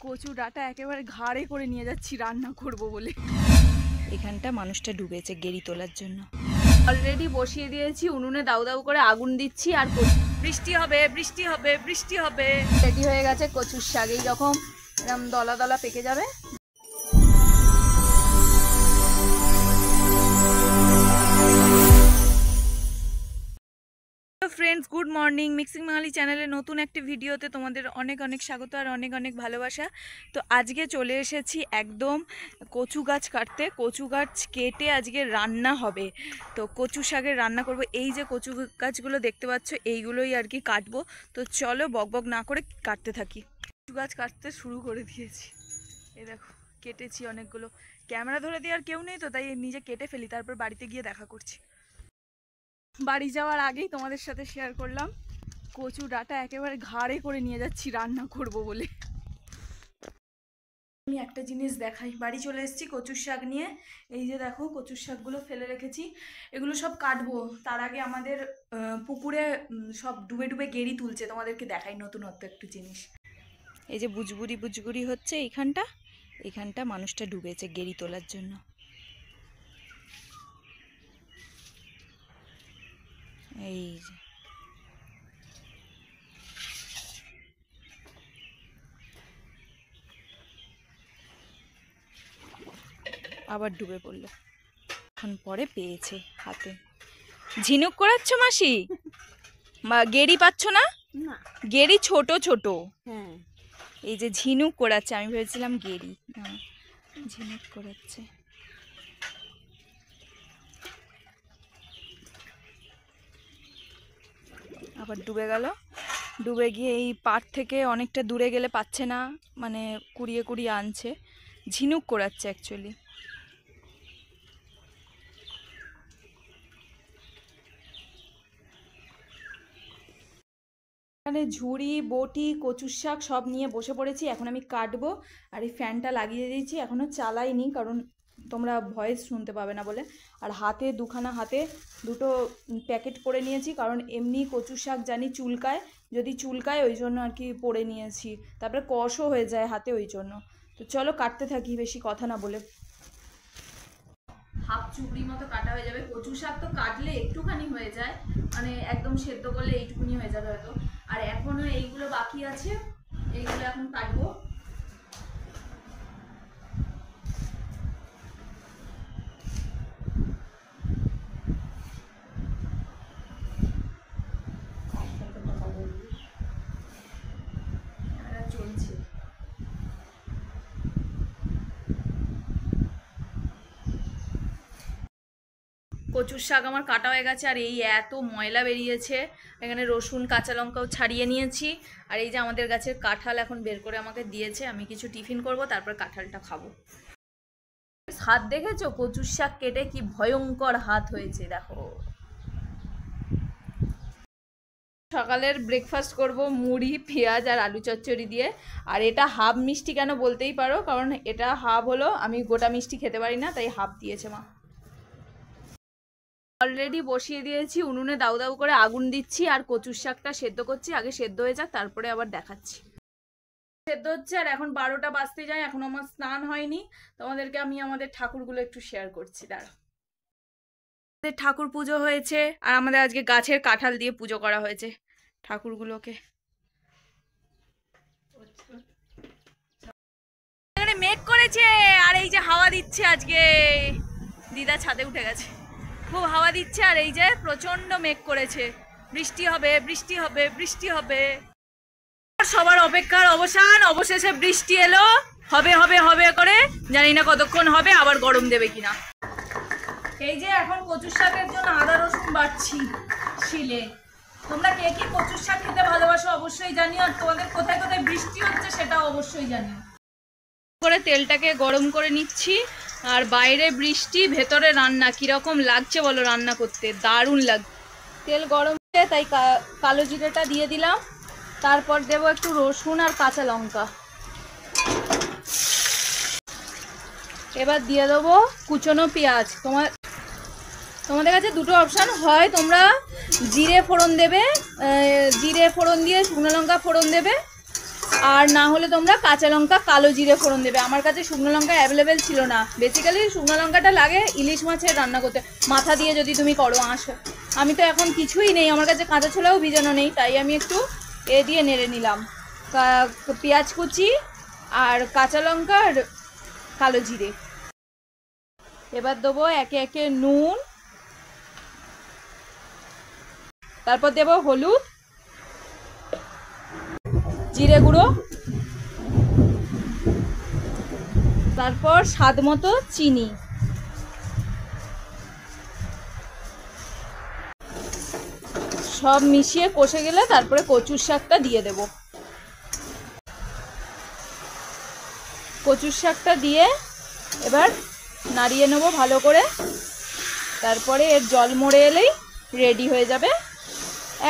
কচু ডাটা একেবারে ঘাড়ে করে নিয়ে যাচ্ছি রান্না করব বলে। এখানটা মানুষটা ডুবেছে গেরি তোলার জন্য। অলরেডি বসিয়ে দিয়েছি উনুনে, দাউ দাউ করে আগুন দিচ্ছি। আর বৃষ্টি হবে বৃষ্টি হবে বৃষ্টি হবে। রেডি হয়ে গেছে কচুর শাক, এই রকম এরকম দলা দলা পেকে যাবে। Friends, good morning. মিক্সিং বাঙালি চ্যানেলে নতুন একটি ভিডিওতে তোমাদের অনেক অনেক স্বাগত আর অনেক অনেক ভালোবাসা। তো আজকে চলে এসেছি একদম কচু গাছ কাটতে। কচু গাছ কেটে আজকে রান্না হবে। তো কচু শাকের রান্না করব। এই যে কচু গাছগুলো দেখতে পাচ্ছ, এইগুলোই আর কি কাটবো। তো চলো বক বক না করে কাটতে থাকি। কচু গাছ কাটতে শুরু করে দিয়েছি। এই দেখো কেটেছি অনেকগুলো। ক্যামেরা ধরে দিয়ে আর কেউ নেই, তো তাই নিজে কেটে ফেলি, তারপর বাড়িতে গিয়ে দেখা করছি। বাড়ি যাওয়ার আগেই তোমাদের সাথে শেয়ার করলাম কচু ডাটা একেবারে ঘাড়ে করে নিয়ে যাচ্ছি রান্না করব বলে। আমি একটা জিনিস দেখাই, বাড়ি চলে এসেছি কচুর শাক নিয়ে। এই যে দেখো কচুর শাকগুলো ফেলে রেখেছি, এগুলো সব কাটবো। তার আগে আমাদের পুকুরে সব ডুবে ডুবে গেরি তুলছে, তোমাদেরকে দেখাই নতুনত্ব একটু জিনিস। এই যে বুজবুরি বুজবুরি হচ্ছে এইখানটা মানুষটা ডুবেছে গেরি তোলার জন্য। এই যে আবার ডুবে পড়লো, এখন পরে পেয়েছে হাতে। ঝিনুক করাচ্ছ মাসি? গেরি পাচ্ছ না? গেরি ছোট ছোট। হ্যাঁ, এই যে ঝিনুক করাচ্ছে, আমি ভেবেছিলাম গেরি। না, ঝিনুক করাচ্ছে। আবার ডুবে গেল। ডুবে গিয়ে এই পাট থেকে অনেকটা দূরে গেলে পাচ্ছে না, মানে কুড়িয়ে কুড়িয়ে আনছে। ঝিনুক করাচ্ছে অ্যাকচুয়ালি। এখানে ঝুড়ি বটি কচুর শাক সব নিয়ে বসে পড়েছি। এখন আমি কাটবো। আর এই ফ্যানটা লাগিয়ে দিয়েছি, এখনও চালাইনি কারণ তোমরা ভয়েস শুনতে পাবে না বলে। আর হাতে দুটো প্যাকেট পরে নিয়েছি, কারণ এমনি কচুর শাক জানি চুলকায়, যদি চুলকায় ওই জন্য আর কি পরে নিয়েছি। তারপরে কষও হয়ে যায় হাতে, ওই জন্য। তো চলো কাটতে থাকি বেশি কথা না বলে। হাফ চুবড়ি মতো কাটা হয়ে যাবে। কচু শাক তো কাটলে একটুখানি হয়ে যায়, মানে একদম সেদ্ধ করলে এইটুকুনি হয়ে যাবে হয়তো। আর এখনো এইগুলো বাকি আছে, এইগুলো এখন কাটবো। চলছে। কচুর শাক আমার কাটা হয়ে গেছে। আর এই এত ময়লা বেরিয়েছে, এখানে রসুন কাঁচা লঙ্কাও ছাড়িয়ে নিয়েছি। আর এই যে আমাদের গাছের কাঁঠাল এখন বের করে আমাকে দিয়েছে, আমি কিছু টিফিন করব, তারপর কাঁঠালটা খাবো। হাত দেখেছো কচুর শাক কেটে কি ভয়ঙ্কর হাত হয়েছে, দেখো। সকালের ব্রেকফাস্ট করব মুড়ি পেঁয়াজ আর আলু চচ্চড়ি দিয়ে। আর এটা হাফ মিষ্টি কেন বলতেই পারো, কারণ এটা হাফ হলো, আমি গোটা মিষ্টি খেতে পারি না, তাই হাফ দিয়েছে মা। অলরেডি বসিয়ে দিয়েছি উনুনে, দাউ দাউ করে আগুন দিচ্ছি। আর কচুর শাকটা সেদ্ধ করছি, আগে সেদ্ধ হয়ে যাক তারপরে আবার দেখাচ্ছি। সেদ্ধ হচ্ছে। আর এখন 12টা বাজতে যায়, এখন আমার স্নান হয়নি। তোমাদেরকে আমি আমাদের ঠাকুরগুলো একটু শেয়ার করছি, দাঁড়া। আমাদের ঠাকুর পুজো হয়েছে, আর আমাদের আজকে গাছের কাঁঠাল দিয়ে পুজো করা হয়েছে ঠাকুরগুলোকে। এখানে মেঘ করেছে, আর এই যে হাওয়া দিচ্ছে। আজকে দিদা ছাদে উঠে গেছে, খুব হাওয়া দিচ্ছে। আর এই যে প্রচন্ড মেঘ করেছে, বৃষ্টি হবে বৃষ্টি হবে বৃষ্টি হবে। সবার অপেক্ষার অবসান, অবশেষে বৃষ্টি এলো। হবে হবে হবে করে, জানি না কতক্ষণ হবে, আবার গরম দেবে কিনা। এই যে এখন কচুর শাকের জন্য আদা রসুন বাটছি শিলে। তোমরা কে কে কচুর শাক খেতে ভালোবাসো অবশ্যই জানিও, আর তোমাদের কোথায় কোথায় বৃষ্টি হচ্ছে সেটাও অবশ্যই জানিও। করে তেলটাকে গরম করে নিচ্ছি। আর বাইরে বৃষ্টি, ভেতরে রান্না, কিরকম লাগছে বলো রান্না করতে? দারুণ লাগছে। তেল গরম হয়ে তাই কালো জিরেটা দিয়ে দিলাম। তারপর দেবো একটু রসুন আর কাঁচা লঙ্কা। এবার দিয়ে দেবো কুচনো পেঁয়াজ। তোমাদের কাছে দুটো অপশান হয়, তোমরা জিরে ফোড়ন দেবে, জিরে ফোড়ন দিয়ে শুকনো লঙ্কা ফোড়ন দেবে, আর না হলে তোমরা কাঁচা লঙ্কা কালো জিরে ফোড়ন দেবে। আমার কাছে শুকনো লঙ্কা অ্যাভেলেবেল ছিল না। বেসিক্যালি শুকনো লঙ্কাটা লাগে ইলিশ মাছের রান্না করতে, মাথা দিয়ে যদি তুমি করো আঁশ। আমি তো এখন কিছুই নেই, আমার কাছে কাঁচা ছোলাও ভিজানো নেই, তাই আমি একটু এ দিয়ে নেড়ে নিলাম, পেঁয়াজ কুচি আর কাঁচা লঙ্কা আর কালো জিরে। এবার দেবো একে একে নুন, তারপর দেবো হলুদ, জিরে গুঁড়ো, তারপর স্বাদ মতো চিনি। সব মিশিয়ে কষে গেলে তারপরে কচুর শাকটা দিয়ে দেব। কচুর শাকটা দিয়ে এবার নাড়িয়ে নেবো ভালো করে, তারপরে এর জল মরে এলেই রেডি হয়ে যাবে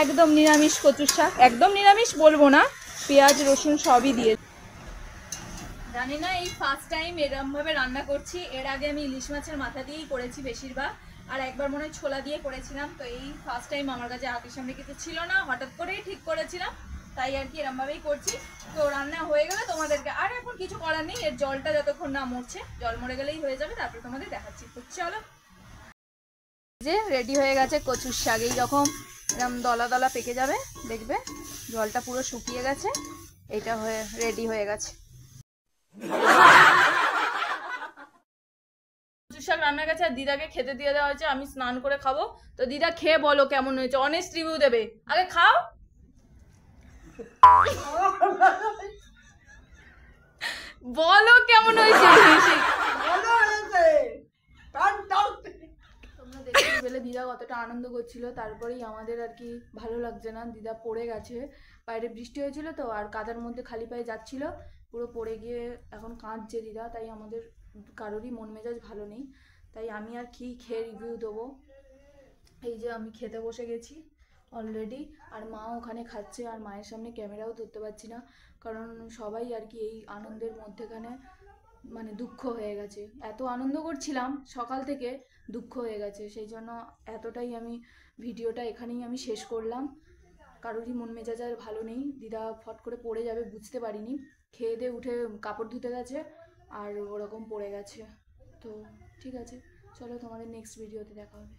একদম নিরামিষ কচুর শাক। একদম নিরামিষ বলবো না, পেঁয়াজ রসুন সবই দিয়ে। জানি না, এই ফার্স্ট টাইম এরমভাবে রান্না করছি। এর আগে আমি ইলিশ মাছের মাথা দিয়েই করেছি বেশিরভাগ, আর একবার মনে হয় ছোলা দিয়ে করেছিলাম। তো এই ফার্স্ট টাইম আমার কাছে হাতের সামনে কিছু ছিল না, হঠাৎ করেই ঠিক করেছিলাম, তাই আর কি এরমভাবেই করছি। তো রান্না হয়ে গেলে তোমাদেরকে, আর এখন কিছু করার নেই, এর জলটা যতক্ষণ না মরছে, জল মরে গেলেই হয়ে যাবে, তারপরে তোমাদের দেখাচ্ছি। তো চলো, যে রেডি হয়ে গেছে কচুর শাক। এইরকম এরকম দলা দলা পেকে যাবে, দেখবে জলটা পুরো শুকিয়ে গেছে, এটা হয়ে রেডি হয়ে গেছে। কচুর শাক রান্না গেছে আর দিদাকে খেতে দিয়ে দেওয়া হয়েছে। আমি স্নান করে খাবো, তো দিদা খেয়ে বলো কেমন হয়েছে, অনেস্ট রিভিউ দেবে। আগে খাও, বলো কেমন হয়েছে। তোমরা দেখতে পেলে দিদা কতটা আনন্দ করছিল। তারপরেই আমাদের আর কি ভালো লাগছে না, দিদা পড়ে গেছে। বাইরে বৃষ্টি হয়েছিল তো, আর কাদার মধ্যে খালি পায়ে যাচ্ছিল, পুরো পড়ে গিয়ে এখন কাঁদছে দিদা। তাই আমাদের কারোরই মন মেজাজ ভালো নেই, তাই আমি আর কি খেয়ে রিভিউ দেবো। এই যে আমি খেতে বসে গেছি অলরেডি, আর মা ওখানে খাচ্ছে, আর মায়ের সামনে ক্যামেরাও ধরতে পারছি না, কারণ সবাই আর কি এই আনন্দের মধ্যেখানে মানে দুঃখ হয়ে গেছে। এত আনন্দ করছিলাম সকাল থেকে, দুঃখ হয়ে গেছে, সেই জন্য এতটাই আমি ভিডিওটা এখানেই আমি শেষ করলাম। কারোরই মন মেজাজ আর ভালো নেই, দিদা ফট করে পড়ে যাবে বুঝতে পারিনি, খেয়ে দিয়ে উঠে কাপড় ধুতে গেছে আর ওরকম পড়ে গেছে। তো ঠিক আছে, চলো তোমাদের নেক্সট ভিডিওতে দেখা হবে।